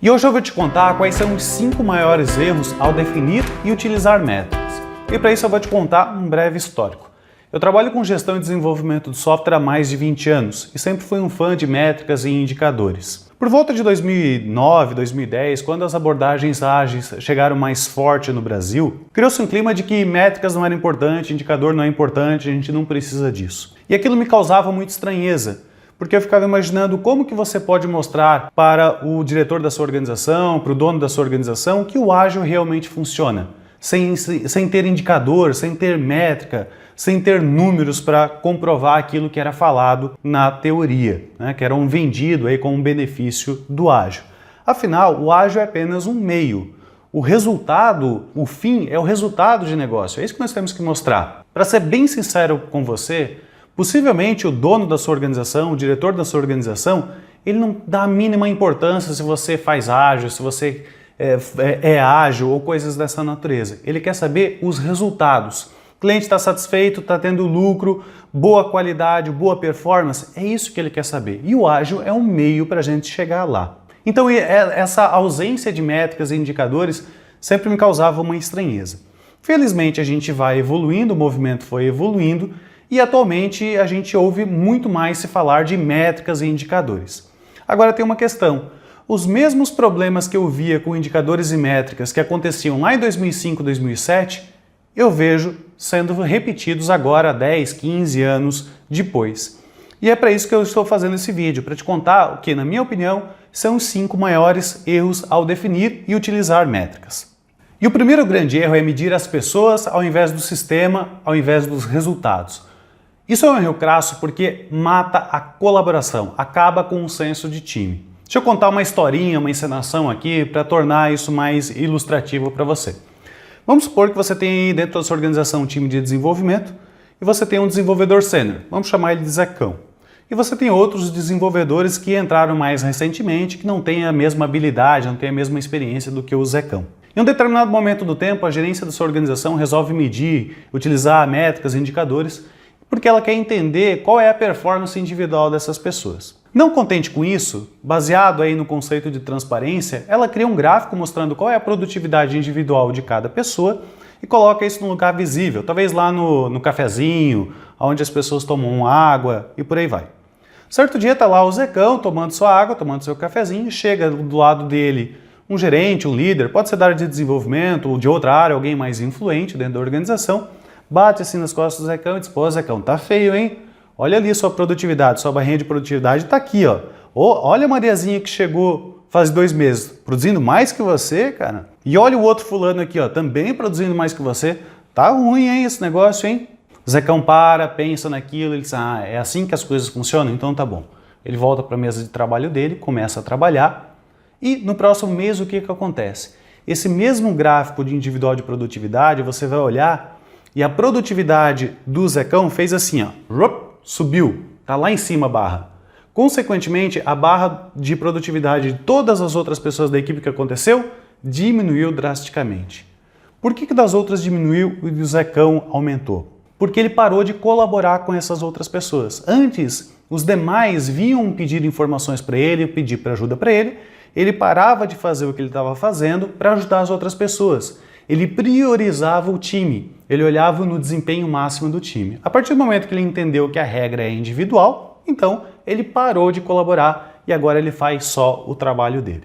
E hoje eu vou te contar quais são os 5 maiores erros ao definir e utilizar métricas. E para isso eu vou te contar um breve histórico. Eu trabalho com gestão e desenvolvimento de software há mais de 20 anos e sempre fui um fã de métricas e indicadores. Por volta de 2009, 2010, quando as abordagens ágeis chegaram mais forte no Brasil, criou-se um clima de que métricas não era importante, indicador não é importante, a gente não precisa disso. E aquilo me causava muita estranheza, porque eu ficava imaginando como que você pode mostrar para o diretor da sua organização, para o dono da sua organização, que o ágil realmente funciona, sem ter indicador, sem ter métrica, sem ter números para comprovar aquilo que era falado na teoria, né, que era vendido aí como um benefício do ágil. Afinal, o ágil é apenas um meio. O resultado, o fim, é o resultado de negócio. É isso que nós temos que mostrar. Para ser bem sincero com você, possivelmente o dono da sua organização, o diretor da sua organização, ele não dá a mínima importância se você faz ágil, se você é ágil ou coisas dessa natureza. Ele quer saber os resultados. O cliente está satisfeito, está tendo lucro, boa qualidade, boa performance, é isso que ele quer saber. E o ágil é um meio para a gente chegar lá. Então essa ausência de métricas e indicadores sempre me causava uma estranheza. Felizmente a gente vai evoluindo, o movimento foi evoluindo e atualmente a gente ouve muito mais se falar de métricas e indicadores. Agora tem uma questão. Os mesmos problemas que eu via com indicadores e métricas que aconteciam lá em 2005, 2007, eu vejo sendo repetidos agora 10, 15 anos depois. E é para isso que eu estou fazendo esse vídeo, para te contar o que, na minha opinião, são os 5 maiores erros ao definir e utilizar métricas. E o primeiro grande erro é medir as pessoas ao invés do sistema, ao invés dos resultados. Isso é um erro crasso porque mata a colaboração, acaba com o senso de time. Deixa eu contar uma historinha, uma encenação aqui para tornar isso mais ilustrativo para você. Vamos supor que você tem aí dentro da sua organização um time de desenvolvimento e você tem um desenvolvedor sênior, vamos chamar ele de Zecão. E você tem outros desenvolvedores que entraram mais recentemente, que não têm a mesma habilidade, não têm a mesma experiência do que o Zecão. Em um determinado momento do tempo, a gerência da sua organização resolve medir, utilizar métricas e indicadores, porque ela quer entender qual é a performance individual dessas pessoas. Não contente com isso, baseado aí no conceito de transparência, ela cria um gráfico mostrando qual é a produtividade individual de cada pessoa e coloca isso num lugar visível, talvez lá no cafezinho, onde as pessoas tomam água e por aí vai. Certo dia está lá o Zecão tomando sua água, tomando seu cafezinho, e chega do lado dele um gerente, um líder, pode ser da área de desenvolvimento ou de outra área, alguém mais influente dentro da organização, bate assim nas costas do Zecão e diz: "Pô, Zecão, tá feio, hein? Olha ali sua produtividade, sua barrinha de produtividade está aqui, ó. Olha a Mariazinha que chegou faz 2 meses, produzindo mais que você, cara. E olha o outro fulano aqui, ó, também produzindo mais que você. Tá ruim, hein, esse negócio, hein?" O Zecão pensa naquilo, ele diz: "Ah, é assim que as coisas funcionam? Então tá bom." Ele volta para a mesa de trabalho dele, começa a trabalhar e no próximo mês o que acontece? Esse mesmo gráfico de individual de produtividade, você vai olhar e a produtividade do Zecão fez assim, ó, subiu, tá lá em cima a barra. Consequentemente, a barra de produtividade de todas as outras pessoas da equipe que aconteceu diminuiu drasticamente. Por que das outras diminuiu e do Zecão aumentou? Porque ele parou de colaborar com essas outras pessoas. Antes, os demais vinham pedir informações para ele, pedir para ajuda para ele parava de fazer o que ele estava fazendo para ajudar as outras pessoas. Ele priorizava o time, ele olhava no desempenho máximo do time. A partir do momento que ele entendeu que a regra é individual, então ele parou de colaborar e agora ele faz só o trabalho dele.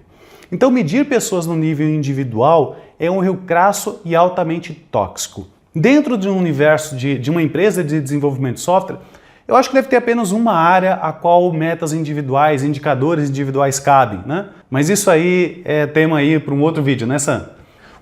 Então medir pessoas no nível individual é um erro crasso e altamente tóxico. Dentro de um universo de uma empresa de desenvolvimento de software, eu acho que deve ter apenas uma área a qual metas individuais, indicadores individuais cabem, né? Mas isso aí é tema aí para um outro vídeo, né, Sam?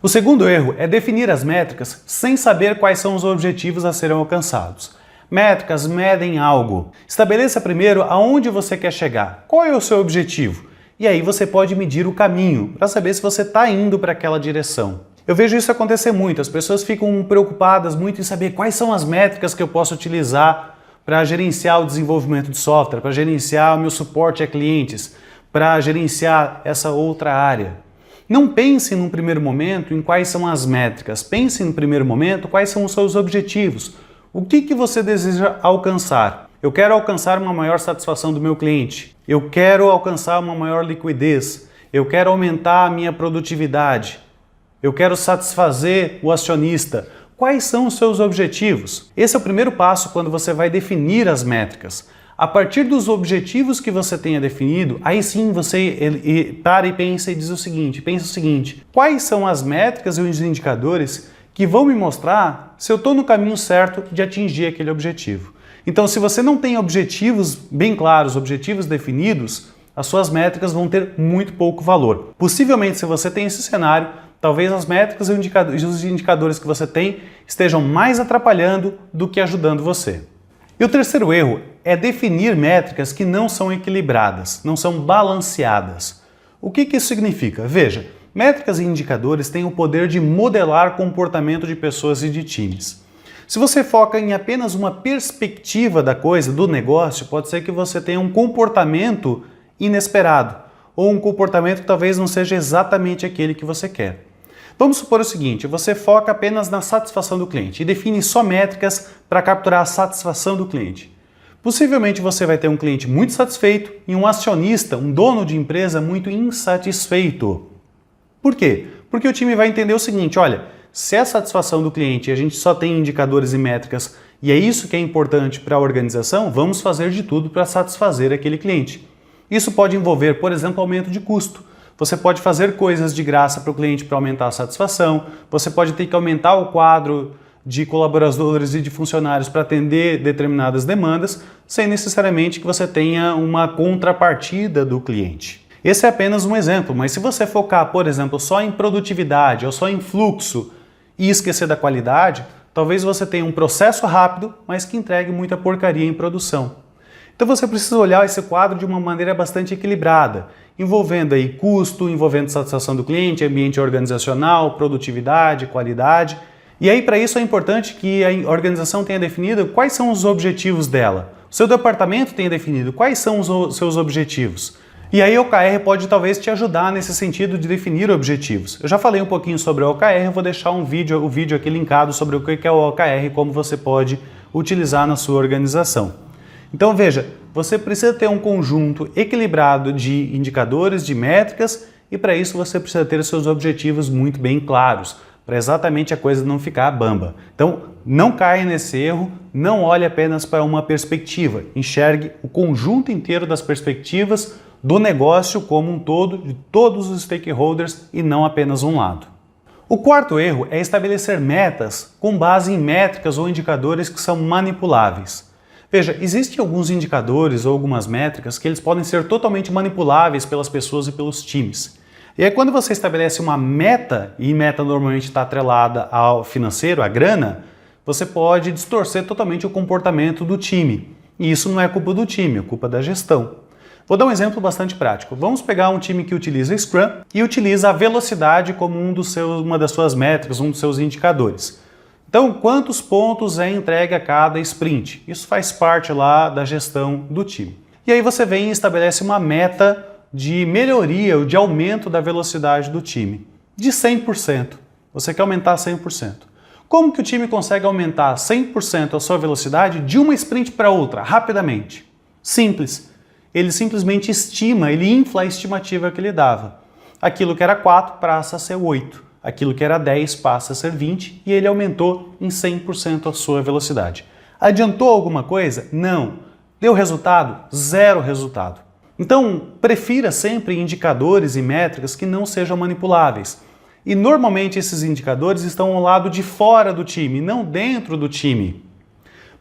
O segundo erro é definir as métricas sem saber quais são os objetivos a serem alcançados. Métricas medem algo. Estabeleça primeiro aonde você quer chegar. Qual é o seu objetivo? E aí você pode medir o caminho para saber se você está indo para aquela direção. Eu vejo isso acontecer muito. As pessoas ficam preocupadas muito em saber quais são as métricas que eu posso utilizar para gerenciar o desenvolvimento de software, para gerenciar o meu suporte a clientes, para gerenciar essa outra área. Não pense num primeiro momento em quais são as métricas, pense no primeiro momento quais são os seus objetivos. O que você deseja alcançar? Eu quero alcançar uma maior satisfação do meu cliente, eu quero alcançar uma maior liquidez, eu quero aumentar a minha produtividade, eu quero satisfazer o acionista. Quais são os seus objetivos? Esse é o primeiro passo quando você vai definir as métricas. A partir dos objetivos que você tenha definido, aí sim você para e pensa e diz o seguinte, quais são as métricas e os indicadores que vão me mostrar se eu estou no caminho certo de atingir aquele objetivo. Então, se você não tem objetivos bem claros, objetivos definidos, as suas métricas vão ter muito pouco valor. Possivelmente, se você tem esse cenário, talvez as métricas e os indicadores que você tem estejam mais atrapalhando do que ajudando você. E o terceiro erro é definir métricas que não são equilibradas, não são balanceadas. O que isso significa? Veja, métricas e indicadores têm o poder de modelar comportamento de pessoas e de times. Se você foca em apenas uma perspectiva da coisa, do negócio, pode ser que você tenha um comportamento inesperado, ou um comportamento que talvez não seja exatamente aquele que você quer. Vamos supor o seguinte, você foca apenas na satisfação do cliente e define só métricas para capturar a satisfação do cliente. Possivelmente você vai ter um cliente muito satisfeito e um acionista, um dono de empresa muito insatisfeito. Por quê? Porque o time vai entender o seguinte, olha, se é a satisfação do cliente e a gente só tem indicadores e métricas e é isso que é importante para a organização, vamos fazer de tudo para satisfazer aquele cliente. Isso pode envolver, por exemplo, aumento de custo. Você pode fazer coisas de graça para o cliente para aumentar a satisfação, você pode ter que aumentar o quadro de colaboradores e de funcionários para atender determinadas demandas, sem necessariamente que você tenha uma contrapartida do cliente. Esse é apenas um exemplo, mas se você focar, por exemplo, só em produtividade ou só em fluxo e esquecer da qualidade, talvez você tenha um processo rápido, mas que entregue muita porcaria em produção. Então você precisa olhar esse quadro de uma maneira bastante equilibrada, envolvendo aí custo, envolvendo satisfação do cliente, ambiente organizacional, produtividade, qualidade. E aí para isso é importante que a organização tenha definido quais são os objetivos dela. O seu departamento tenha definido quais são os seus objetivos. E aí o OKR pode talvez te ajudar nesse sentido de definir objetivos. Eu já falei um pouquinho sobre o OKR, eu vou deixar o vídeo aqui linkado sobre o que é o OKR e como você pode utilizar na sua organização. Então veja, você precisa ter um conjunto equilibrado de indicadores, de métricas e para isso você precisa ter os seus objetivos muito bem claros, para exatamente a coisa não ficar bamba. Então não caia nesse erro, não olhe apenas para uma perspectiva, enxergue o conjunto inteiro das perspectivas do negócio como um todo, de todos os stakeholders e não apenas um lado. O quarto erro é estabelecer metas com base em métricas ou indicadores que são manipuláveis. Veja, existem alguns indicadores ou algumas métricas que eles podem ser totalmente manipuláveis pelas pessoas e pelos times. E aí quando você estabelece uma meta, e meta normalmente está atrelada ao financeiro, à grana, você pode distorcer totalmente o comportamento do time. E isso não é culpa do time, é culpa da gestão. Vou dar um exemplo bastante prático. Vamos pegar um time que utiliza Scrum e utiliza a velocidade como uma das suas métricas, um dos seus indicadores. Então, quantos pontos é entregue a cada sprint? Isso faz parte lá da gestão do time. E aí você vem e estabelece uma meta de melhoria ou de aumento da velocidade do time, de 100%. Você quer aumentar 100%. Como que o time consegue aumentar 100% a sua velocidade de uma sprint para outra, rapidamente? Simples. Ele simplesmente estima, ele infla a estimativa que ele dava. Aquilo que era 4 passa a ser 8. Aquilo que era 10 passa a ser 20 e ele aumentou em 100% a sua velocidade. Adiantou alguma coisa? Não. Deu resultado? Zero resultado. Então, prefira sempre indicadores e métricas que não sejam manipuláveis. E normalmente esses indicadores estão ao lado de fora do time, não dentro do time.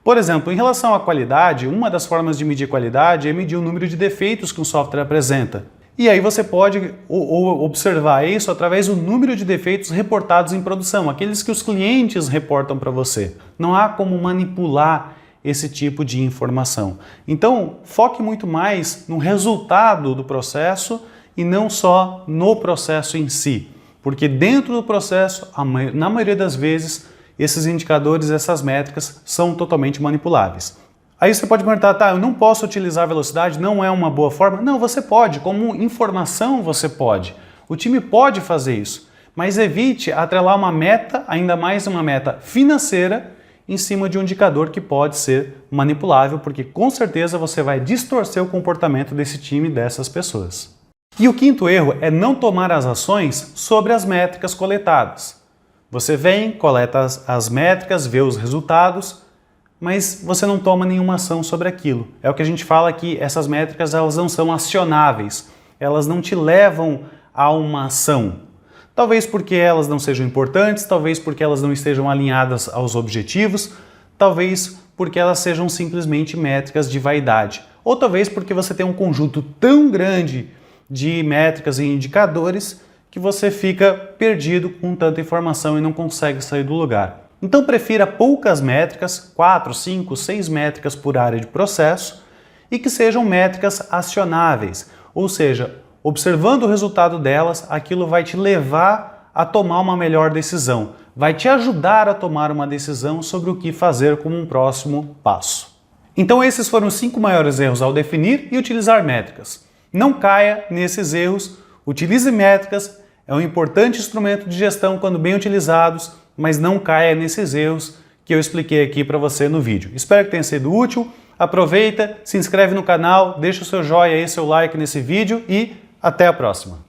Por exemplo, em relação à qualidade, uma das formas de medir qualidade é medir o número de defeitos que um software apresenta. E aí você pode observar isso através do número de defeitos reportados em produção, aqueles que os clientes reportam para você. Não há como manipular esse tipo de informação. Então, foque muito mais no resultado do processo e não só no processo em si. Porque dentro do processo, na maioria das vezes, esses indicadores, essas métricas são totalmente manipuláveis. Aí você pode perguntar, tá, eu não posso utilizar a velocidade, não é uma boa forma? Não, você pode, como informação você pode. O time pode fazer isso, mas evite atrelar uma meta, ainda mais uma meta financeira, em cima de um indicador que pode ser manipulável, porque com certeza você vai distorcer o comportamento desse time e dessas pessoas. E o quinto erro é não tomar as ações sobre as métricas coletadas. Você vem, coleta as métricas, vê os resultados, mas você não toma nenhuma ação sobre aquilo. É o que a gente fala que essas métricas elas não são acionáveis, elas não te levam a uma ação. Talvez porque elas não sejam importantes, talvez porque elas não estejam alinhadas aos objetivos, talvez porque elas sejam simplesmente métricas de vaidade. Ou talvez porque você tem um conjunto tão grande de métricas e indicadores que você fica perdido com tanta informação e não consegue sair do lugar. Então prefira poucas métricas, 4, 5, 6 métricas por área de processo e que sejam métricas acionáveis, ou seja, observando o resultado delas, aquilo vai te levar a tomar uma melhor decisão, vai te ajudar a tomar uma decisão sobre o que fazer como um próximo passo. Então esses foram os 5 maiores erros ao definir e utilizar métricas. Não caia nesses erros, utilize métricas, é um importante instrumento de gestão quando bem utilizados, mas não caia nesses erros que eu expliquei aqui para você no vídeo. Espero que tenha sido útil, aproveita, se inscreve no canal, deixa o seu joinha aí, seu like nesse vídeo e até a próxima!